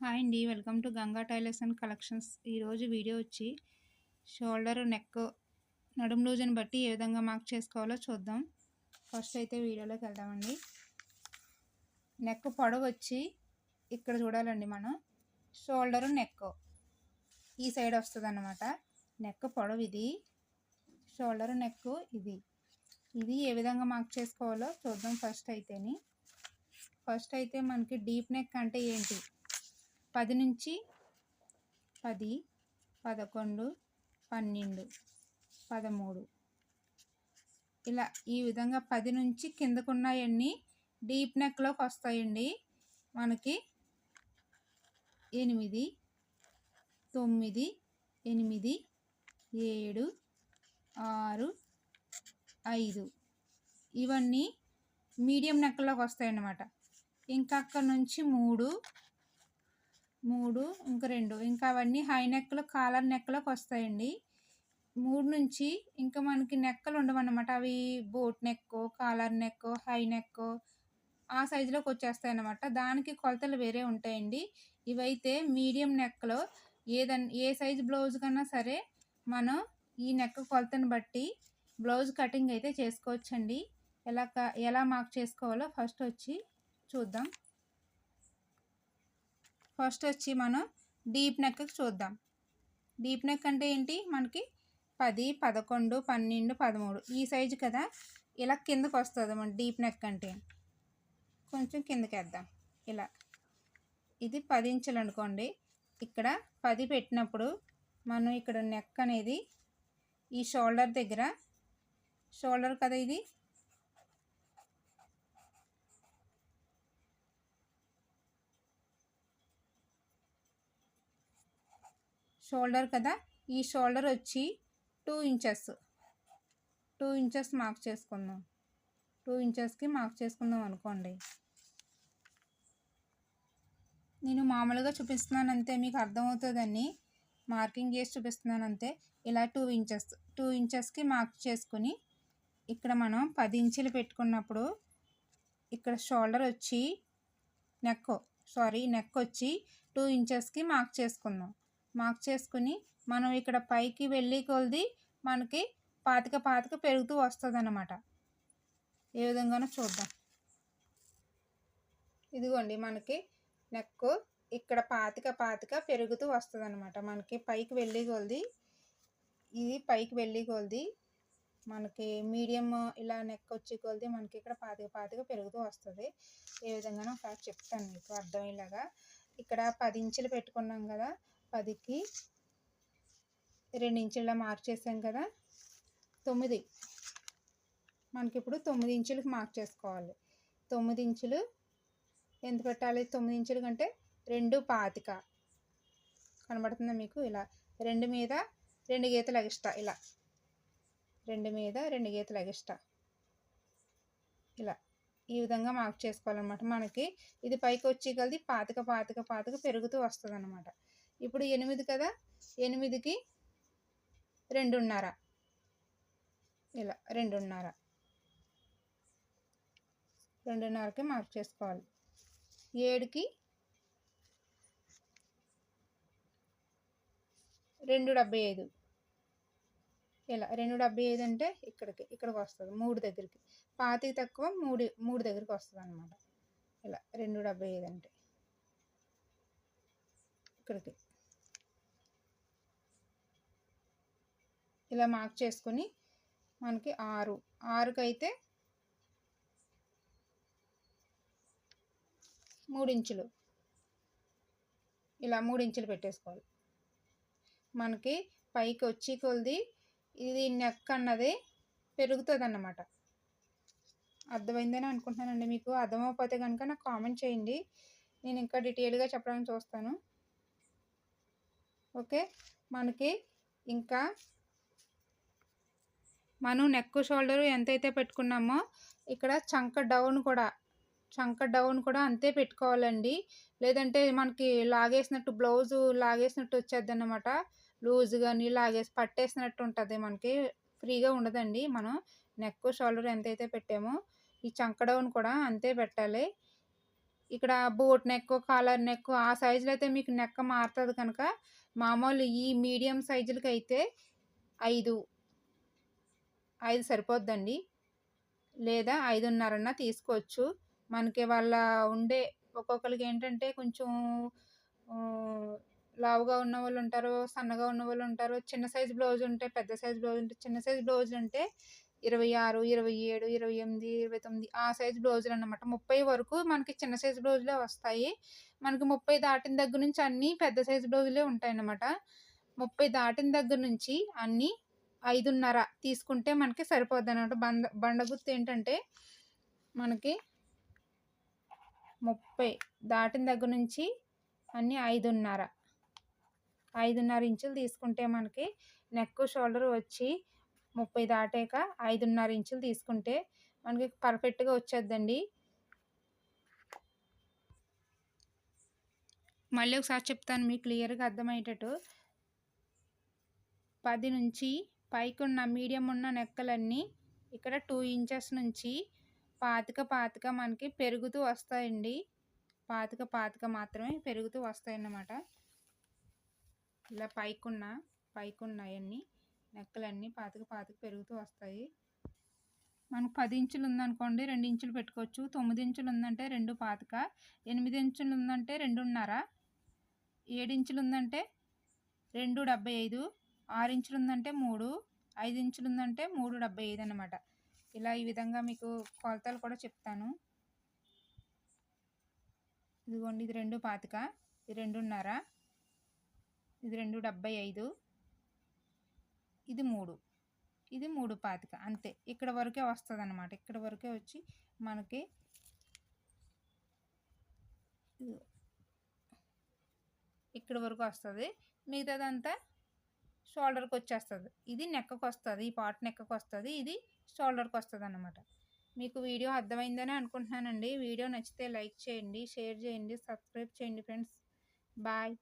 Hi అండి. Welcome to Ganga tailors and collections. ఈరోజు video వచ్చి షోల్డర్, నెక్, నడుము లూజుని బట్టి ఏ విధంగా మార్క్ చేసుకోవాలో చూద్దాం. ఫస్ట్ అయితే వీడియోలోకి వెళ్దామండి. నెక్ పొడవు వచ్చి ఇక్కడ చూడాలండి మనం. షోల్డరు, నెక్ ఈ సైడ్ వస్తుంది అన్నమాట. నెక్ పొడవు ఇది, షోల్డరు, నెక్ ఇది ఏ విధంగా మార్క్ చేసుకోవాలో చూద్దాం. ఫస్ట్ అయితే మనకి డీప్ నెక్ అంటే ఏంటి, 10 నుంచి 10, 11, 12, 13 ఇలా ఈ విధంగా 10 నుంచి కిందకున్నాయన్నీ డీప్ నెక్లోకి వస్తాయండి. మనకి 8, 9, 8, 7, 6, 5 ఇవన్నీ మీడియం నెక్లోకి వస్తాయి అన్నమాట. ఇంకా అక్కడ నుంచి 3, ఇంకా 2 ఇంకా అవన్నీ హై నెక్లో, కాలర్ నెక్లోకి వస్తాయండి. 3 నుంచి ఇంకా మనకి నెక్కలు ఉండవన్నమాట. అవి boat neck, collar neck, high neck ఆ సైజులోకి వచ్చేస్తాయి అన్నమాట. దానికి కొలతలు వేరే ఉంటాయండి. ఇవైతే మీడియం నెక్లో ఏ సైజు బ్లౌజ్ కన్నా సరే మనం ఈ నెక్ కొలతను బట్టి బ్లౌజ్ కటింగ్ అయితే చేసుకోవచ్చండి. ఎలా మార్క్ చేసుకోవాలో ఫస్ట్ వచ్చి చూద్దాం. ఫస్ట్ వచ్చి మనం డీప్ నెక్ చూద్దాం. డీప్ నెక్ అంటే ఏంటి, మనకి 10, 11, 12, 13 ఈ సైజు కదా. ఇలా కిందకు వస్తుంది మన డీప్ నెక్ అంటే. కొంచెం కిందకి వేద్దాం. ఇలా ఇది 10 ఇంచులు అనుకోండి. ఇక్కడ 10 పెట్టినప్పుడు మనం ఇక్కడ నెక్ అనేది ఈ షోల్డర్ దగ్గర, షోల్డర్ కదా ఇది, షోల్డర్ కదా, ఈ షోల్డర్ వచ్చి 2 ఇంచెస్ మార్క్ చేసుకుందాం. 2 ఇంచెస్కి మార్క్ చేసుకుందాం అనుకోండి. నేను మామూలుగా చూపిస్తున్నాను అంతే, మీకు అర్థమవుతుందని మార్కింగ్ చేసి చూపిస్తున్నాను అంతే. ఇలా 2 ఇంచెస్కి మార్క్ చేసుకుని ఇక్కడ మనం 10 ఇంచులు పెట్టుకున్నప్పుడు ఇక్కడ షోల్డర్ వచ్చి నెక్ వచ్చి 2 ఇంచెస్కి మార్క్ చేసుకుందాం. మార్క్ చేసుకుని మనం ఇక్కడ పైకి వెళ్ళి కొలిది మనకి పాతిక పెరుగుతూ వస్తుంది అన్నమాట. ఏ విధంగానో చూద్దాం. ఇదిగోండి, మనకి నెక్ ఇక్కడ పాతిక పెరుగుతూ వస్తుంది అన్నమాట. మనకి పైకి వెళ్ళి కొలిది, ఇది పైకి వెళ్ళి కొలిది మనకి మీడియం ఇలా నెక్ వచ్చి కొలిది మనకి ఇక్కడ పాతిక పెరుగుతూ వస్తుంది. ఏ విధంగానో ఒకసారి చెప్తాను మీకు అర్థమయ్యేలాగా. ఇక్కడ 10 ఇంచులు పెట్టుకున్నాం కదా, 10కి 2 ఇంచుల మార్క్ చేసాం కదా. 9 మనకి ఇప్పుడు 9 ఇంచులకు మార్క్ చేసుకోవాలి. 9 ఇంచులు ఎంత పెట్టాలి? 9 ఇంచుల కంటే 2.25 కనబడుతుందా మీకు? ఇలా 2 మీద 2 గీతలు ఎగస్ట్రా, ఇలా 2 మీద 2 గీతలు ఎగస్ట్రా ఇలా ఈ విధంగా మార్క్ చేసుకోవాలన్నమాట. మనకి ఇది పైకి వచ్చి కలిసి పాతిక పెరుగుతూ వస్తుంది అన్నమాట. ఇప్పుడు 8 కదా, 8కి 2.5 ఇలా 2.5కి మార్క్ చేసుకోవాలి. 7కి 2.75 ఇలా 2.75 అంటే ఇక్కడికి వస్తుంది, 3 దగ్గరికి. 25 తక్కువ 3 దగ్గరికి వస్తుంది అన్నమాట. ఇలా 2.75 అంటే ఇక్కడికి ఇలా మార్క్ చేసుకుని మనకి 6కి అయితే 3 ఇంచులు, ఇలా 3 ఇంచులు పెట్టేసుకోవాలి. మనకి పైకి వచ్చి కొలిది ఇది నెక్ అన్నది పెరుగుతుంది అన్నమాట. అర్థమైందని అనుకుంటున్నానండి. మీకు అర్థమైపోతే కనుక నాకు కామెంట్ చేయండి, నేను ఇంకా డీటెయిల్గా చెప్పడానికి చూస్తాను. ఓకే, మనకి ఇంకా మనం నెక్ షోల్డర్ ఎంతైతే పెట్టుకున్నామో ఇక్కడ చంక డౌన్ కూడా అంతే పెట్టుకోవాలండి. లేదంటే మనకి బ్లౌజు లాగేసినట్టు వచ్చేది అన్నమాట. లూజ్ కానీ పట్టేసినట్టు ఉంటుంది, మనకి ఫ్రీగా ఉండదండి. మనం నెక్ షోల్డర్ ఎంతైతే పెట్టామో ఈ చంక డౌన్ కూడా అంతే పెట్టాలి. ఇక్కడ బోట్ నెక్, కాలర్ నెక్ ఆ సైజులో అయితే మీకు నెక్ మారుతుంది కనుక మామూలు ఈ మీడియం సైజులకైతే 5 సరిపోద్దండి. లేదా 5.5 తీసుకోవచ్చు. మనకి వాళ్ళ ఉండే ఒక్కొక్కరికి ఏంటంటే కొంచెం లావుగా ఉన్నవాళ్ళు ఉంటారు, సన్నగా ఉన్నవాళ్ళు ఉంటారు. చిన్న సైజు బ్లౌజ్ ఉంటే, పెద్ద సైజు బ్లౌజ్ ఉంటే, చిన్న సైజు బ్లౌజ్ అంటే 26, 27, 28, 29 ఆ సైజు బ్లౌజులు అన్నమాట. 30 వరకు మనకి చిన్న సైజు బ్లౌజులే వస్తాయి. మనకి 30 దాటిన దగ్గర నుంచి అన్నీ పెద్ద సైజు బ్లౌజులే ఉంటాయన్నమాట. 30 దాటిన దగ్గర నుంచి అన్నీ 5.5 తీసుకుంటే మనకి సరిపోద్దనమాట. బండ గుర్తు ఏంటంటే మనకి 30 దాటిన దగ్గర నుంచి అన్నీ 5.5 ఇంచులు తీసుకుంటే మనకి నెక్, షోల్డర్ వచ్చి 30 దాటాక 5.5 ఇంచులు తీసుకుంటే మనకి పర్ఫెక్ట్‌గా వచ్చేద్దండి. మళ్ళీ ఒకసారి చెప్తాను మీకు క్లియర్‌గా అర్థమయ్యేటట్టు. 10 నుంచి పైకున్న మీడియం ఉన్న నెక్కలన్నీ ఇక్కడ 2 ఇంచెస్ నుంచి పాతిక మనకి పెరుగుతూ వస్తాయండి. పాతిక మాత్రమే పెరుగుతూ వస్తాయన్నమాట. ఇలా పైకున్నయన్నీ నెక్కలన్నీ పాతిక పెరుగుతూ వస్తాయి. మనకు 10 ఇంచులు ఉందనుకోండి 2 ఇంచులు పెట్టుకోవచ్చు. 9 ఇంచులు ఉందంటే 2.25, 8 ఇంచులు ఉందంటే 2.5, 7 ఇంచులు ఉందంటే 2.75, 6 ఇంచులు ఉందంటే 3, 5 ఇంచులు ఉందంటే 3.75 అన్నమాట. ఇలా ఈ విధంగా మీకు కొలతలు కూడా చెప్తాను. ఇదిగోండి, ఇది 2.25, ఇది 2.5, ఇది 2.75, ఇది 3, ఇది 3.25 అంతే. ఇక్కడ వరకే వస్తుంది అన్నమాట. ఇక్కడ వరకే వచ్చి మనకి ఇక్కడ వరకు వస్తుంది. మిగతాదంతా షోల్డర్కి వచ్చేస్తుంది. ఇది నెక్కకు వస్తుంది, ఈ పార్ట్ నెక్కకు వస్తుంది, ఇది షోల్డర్కి వస్తుంది అన్నమాట. మీకు వీడియో అర్థమైందని అనుకుంటున్నానండి. వీడియో నచ్చితే లైక్ చేయండి, షేర్ చేయండి, సబ్స్క్రైబ్ చేయండి ఫ్రెండ్స్. బాయ్.